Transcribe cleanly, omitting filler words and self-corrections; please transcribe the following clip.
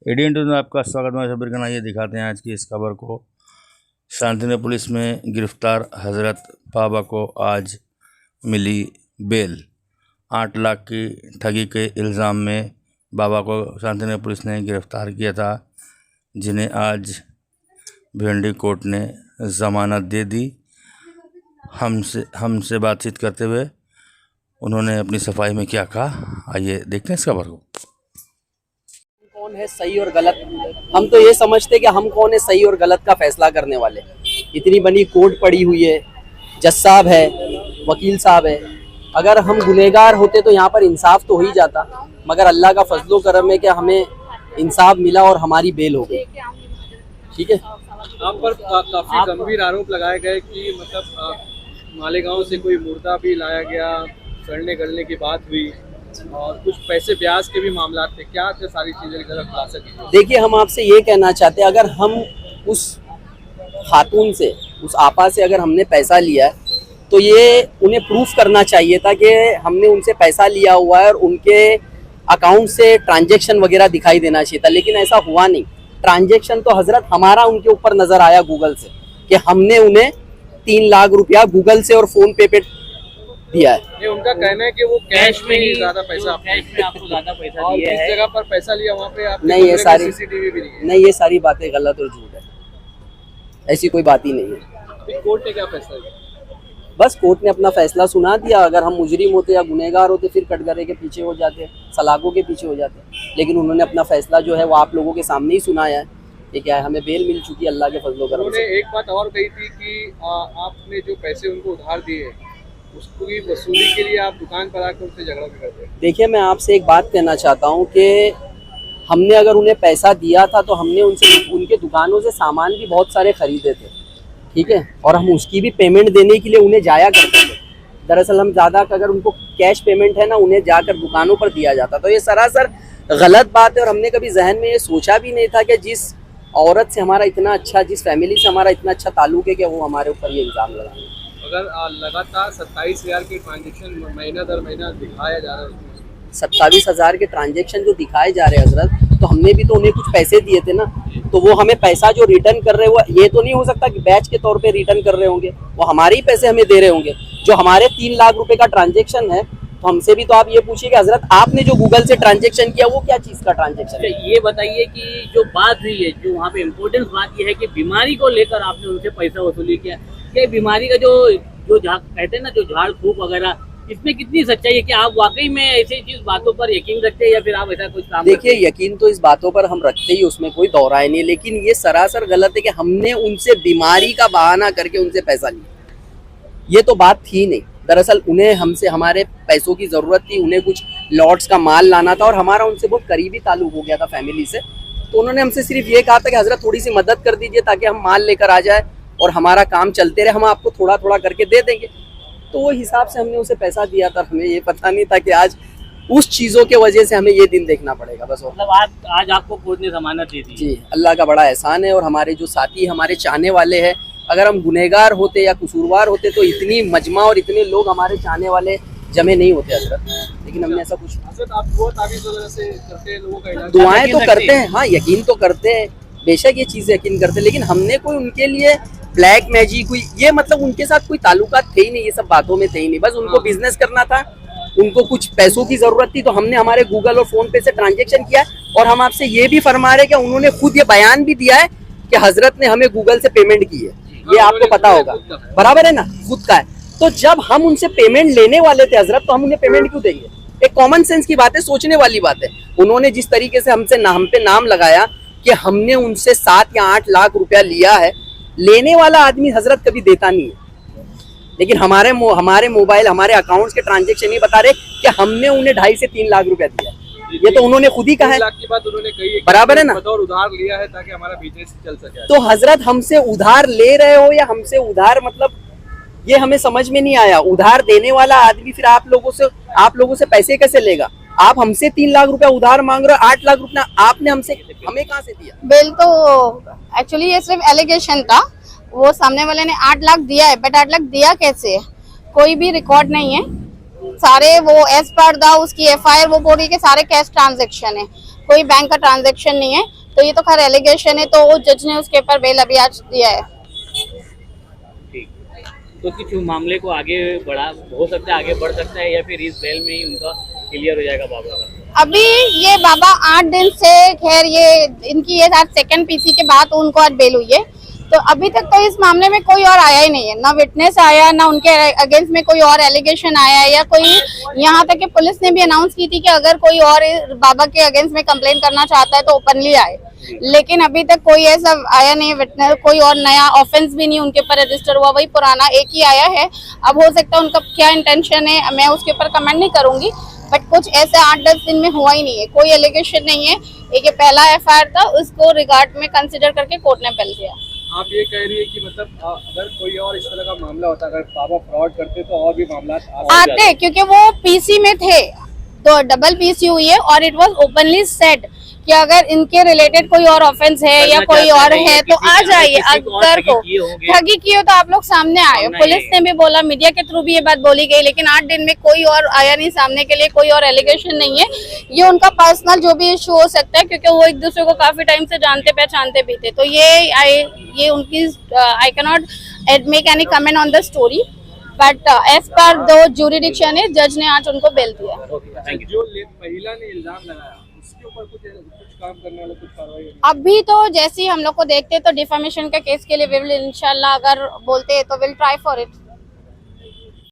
ADN news में आपका स्वागत है। खबर का ये दिखाते हैं आज की इस खबर को। शांतिनगर पुलिस में गिरफ्तार हजरत बाबा को आज मिली बेल। 8 लाख की ठगी के इल्ज़ाम में बाबा को शांतिनगर पुलिस ने गिरफ्तार किया था, जिन्हें आज भिवंडी कोर्ट ने ज़मानत दे दी। हमसे बातचीत करते हुए उन्होंने अपनी सफाई में क्या कहा, आइए देखते हैं इस खबर को। कौन है सही और गलत? हम तो ये समझते कि हम कौन है सही और गलत का फैसला करने वाले। इतनी बड़ी कोर्ट पड़ी हुई है, जज साहब है, वकील साहब है। अगर हम गुनहगार होते तो यहाँ पर इंसाफ तो हो ही जाता, मगर अल्लाह का फजलो करम है कि हमें इंसाफ मिला और हमारी बेल हो गई। ठीक है। आप पर काफी गंभीर आरोप लगाए गए कि मतलब मालेगांव से कोई मुर्दा भी लाया गया, सड़ने गलने की बात हुई और कुछ पैसे ब्याज के भी मामला थे। क्या थे सारी चीजें खुलासा कीजिए। देखिए, हम आपसे ये कहना चाहते हैं, अगर हम उस खातून से, उस आपा से अगर हमने पैसा लिया है तो ये उन्हें प्रूफ करना चाहिए था कि हमने उनसे पैसा लिया हुआ है और उनके अकाउंट से ट्रांजैक्शन वगैरह दिखाई देना चाहिए था, लेकिन ऐसा हुआ नहीं। ट्रांजैक्शन तो हजरत हमारा उनके ऊपर नजर आया गूगल से कि हमने उन्हें 3 लाख रुपया गूगल से और फोन पे दिया है। ये उनका कहना है कि वो कैश में ही ज्यादा पैसा आपको ज्यादा पैसा और दिया जिस है। जगह पर पैसा लिया वहाँ पे आप नहीं, ये सारी सीसीटीवी भी नहीं है। नहीं, ये सारी बातें गलत और झूठ है, ऐसी कोई बात ही नहीं है। अभी कोर्ट ने क्या फैसला किया? बस कोर्ट ने अपना फैसला सुना दिया। अगर हम मुजरिम होते या गुनहगार होते फिर कटघरे के पीछे हो जाते, सलाखों के पीछे हो जाते, लेकिन उन्होंने अपना फैसला जो है वो आप लोगों के सामने ही सुनाया है कि क्या है, हमें बेल मिल चुकी है अल्लाह के फजलो करम से। उन्होंने एक बात और कही थी कि आपने जो पैसे उनको उधार दिए उसकी वसूली के लिए आप दुकान पर आकर उनसे झगड़ा भी करते हैं। देखिए, मैं आपसे एक बात कहना चाहता हूँ कि हमने अगर उन्हें पैसा दिया था तो हमने उनसे उनके दुकानों से सामान भी बहुत सारे खरीदे थे, ठीक है, और हम उसकी भी पेमेंट देने के लिए उन्हें जाया करते थे। दरअसल हम ज़्यादा अगर उनको कैश पेमेंट है ना, उन्हें जाकर दुकानों पर दिया जाता। तो ये सरासर गलत बात है और हमने कभी जहन में ये सोचा भी नहीं था कि जिस औरत से हमारा इतना अच्छा, जिस फैमिली से हमारा इतना अच्छा ताल्लुक है कि वो हमारे ऊपर ये इल्ज़ाम लगाएंगे। अगर लगातार 27,000 के ट्रांजेक्शन महीना दर महीना दिखाया जा रहा है, 27,000 के ट्रांजेक्शन जो दिखाए जा रहे हैं हजरत, तो हमने भी तो उन्हें कुछ पैसे दिए थे ना, तो वो हमें पैसा जो रिटर्न कर रहे हो, ये तो नहीं हो सकता कि बैच के तौर पे रिटर्न कर रहे होंगे, वो हमारे ही पैसे हमें दे रहे होंगे। जो हमारे 3 लाख रुपए का ट्रांजेक्शन है, तो हमसे भी तो आप ये पूछिए कि हजरत आपने जो गूगल से ट्रांजेक्शन किया वो क्या चीज़ का ट्रांजेक्शन है? ये बताइए कि जो बात हुई है, जो वहाँ पे इम्पोर्टेंट बात ये है कि बीमारी को लेकर आपने उनसे पैसा वसूली किया। ये बीमारी का जो कहते हैं ना, जो झाड़ फूक वगैरह, इसमें कितनी सच्चाई है कि आप वाकई में ऐसी चीज बातों पर यकीन रखते हैं या फिर आप ऐसा कुछ काम? देखिए, यकीन तो इस बातों पर हम रखते ही, उसमें कोई दौराय नहीं, लेकिन ये सरासर गलत है कि हमने उनसे बीमारी का बहाना करके उनसे पैसा लिया। ये तो बात थी नहीं। दरअसल उन्हें हमसे हमारे पैसों की ज़रूरत थी, उन्हें कुछ लॉट्स का माल लाना था और हमारा उनसे बहुत करीबी ताल्लुक हो गया था फैमिली से। तो उन्होंने हमसे सिर्फ ये कहा था कि हजरत थोड़ी सी मदद कर दीजिए ताकि हम माल लेकर आ जाए और हमारा काम चलते रहे, हम आपको थोड़ा थोड़ा करके दे देंगे। तो वो हिसाब से हमने उसे पैसा दिया था। हमें ये पता नहीं था कि आज उस चीज़ों के वजह से हमें ये दिन देखना पड़ेगा। बस मतलब आज आपको कोर्ट ने जमानत दे दी? जी, अल्लाह का बड़ा एहसान है। और हमारे जो साथी, हमारे चाहने वाले हैं, अगर हम गुनहगार होते या कसूरवार होते तो इतनी मजमा और इतने लोग हमारे चाहने वाले जमे नहीं होते हजरत, लेकिन हमने ऐसा कुछ। आप दुआ ताबीज़ वगैरह से करते हैं, लोगों का इलाज? दुआएं तो करते हैं, हाँ, यकीन तो करते हैं, बेशक ये चीज़ यकीन करते हैं, लेकिन हमने कोई उनके लिए ब्लैक मैजिक हुई, ये मतलब उनके साथ कोई ताल्लुकात थे ही नहीं, ये सब बातों में थे ही नहीं। बस उनको बिजनेस करना था, उनको कुछ पैसों की जरूरत थी, तो हमने हमारे गूगल और फोन पे से ट्रांजैक्शन किया। और हम आपसे ये भी फरमा रहे कि उन्होंने खुद ये बयान भी दिया है कि हजरत ने हमें गूगल से पेमेंट की है, ये आपको पता होगा, बराबर है ना, खुद का है। तो जब हम उनसे पेमेंट लेने वाले थे हजरत, तो हम उन्हें पेमेंट क्यों देंगे? एक कॉमन सेंस की बात है, सोचने वाली बात है। उन्होंने जिस तरीके से हम पे नाम लगाया कि हमने उनसे 7 या 8 लाख रुपया लिया है, लेने वाला आदमी हजरत कभी देता नहीं है, लेकिन हमारे मोबाइल, हमारे अकाउंट्स के ट्रांजैक्शन ही बता रहे कि हमने उन्हें 2.5 से 3 लाख रुपया दिया। ये तो उन्होंने खुद ही कहा है, 3 लाख की बात उन्होंने कही है, बराबर है ना, और उधार लिया है ताकि हमारा बिजनेस चल सके। तो हजरत हमसे उधार ले रहे हो या हमसे उधार, मतलब ये हमें समझ में नहीं आया। उधार देने वाला आदमी फिर आप लोगों से पैसे कैसे लेगा? आप हमसे 3 लाख रुपया उधार मांग रहे हो, 8 लाख रुपया आपने हमें कहाँ से दिया? बिल तो एक्चुअली ये सिर्फ एलिगेशन था, वो सामने वाले ने 8 लाख दिया है, बट 8 लाख दिया कैसे, कोई भी रिकॉर्ड नहीं है। सारे वो एज पर द उसकी FIR वो बोल रही है कि सारे कैश ट्रांजैक्शन है, कोई बैंक का ट्रांजैक्शन नहीं है। तो ये तो खैर एलिगेशन है, तो जज ने उसके ऊपर बेल अभी आज दिया है। ठीक, तो कुछ मामले को आगे बढ़ा हो सकता है, आगे बढ़ सकता है, या फिर इस बेल में ही उनका क्लियर हो जाएगा बाबा का? अभी ये बाबा 8 दिन से, खैर ये इनकी ये आज सेकंड पीसी के बाद उनको आज बेल हुई है। तो अभी तक तो इस मामले में कोई और आया ही नहीं है, ना विटनेस आया, ना उनके अगेंस्ट में कोई और एलिगेशन आया है, या कोई यहाँ तक कि पुलिस ने भी अनाउंस की थी कि अगर कोई और बाबा के अगेंस्ट में कंप्लेन करना चाहता है तो ओपनली आए। लेकिन अभी तक कोई ऐसा आया नहीं विटनेस, कोई और नया ऑफेंस भी नहीं उनके ऊपर रजिस्टर हुआ, वही पुराना एक ही आया है। अब हो सकता है उनका क्या इंटेंशन है, मैं उसके ऊपर कमेंट नहीं करूंगी, बट कुछ ऐसे 8-10 दिन में हुआ ही नहीं है, कोई एलिगेशन नहीं है। एक ये पहला एफआईआर था, उसको रिगार्ड में कंसिडर करके कोर्ट ने बेल दिया। आप ये कह रही है कि मतलब अगर कोई और इस तरह का मामला होता, अगर बाबा फ्रॉड करते तो और भी मामला आते, क्योंकि वो पीसी में थे, तो डबल पीसी हुई है और इट वाज ओपनली सेड कि अगर इनके रिलेटेड कोई और ऑफेंस है या कोई और है तो आ जाइए। अगर को ठगी की हो तो आप लोग सामने आए। पुलिस ने भी बोला, मीडिया के थ्रू भी ये बात बोली गई, लेकिन 8 दिन में कोई और आया नहीं सामने के लिए, कोई और एलिगेशन नहीं है। ये उनका पर्सनल जो भी इशू हो सकता है, क्योंकि वो एक दूसरे को काफी टाइम से जानते पहचानते भी थे। तो ये उनकी I can not make any comment on the story, but as per the jurisdiction है, जज ने आज उनको बेल दिया। जो महिला ने इल्जाम लगाया उसके ऊपर कुछ काम करने वाला कुछ कार्रवाई? अभी तो जैसे ही हम लोग को देखते हैं तो डिफेमेशन का केस के लिए विल इंशाल्लाह अगर बोलते हैं तो विल ट्राई फॉर इट।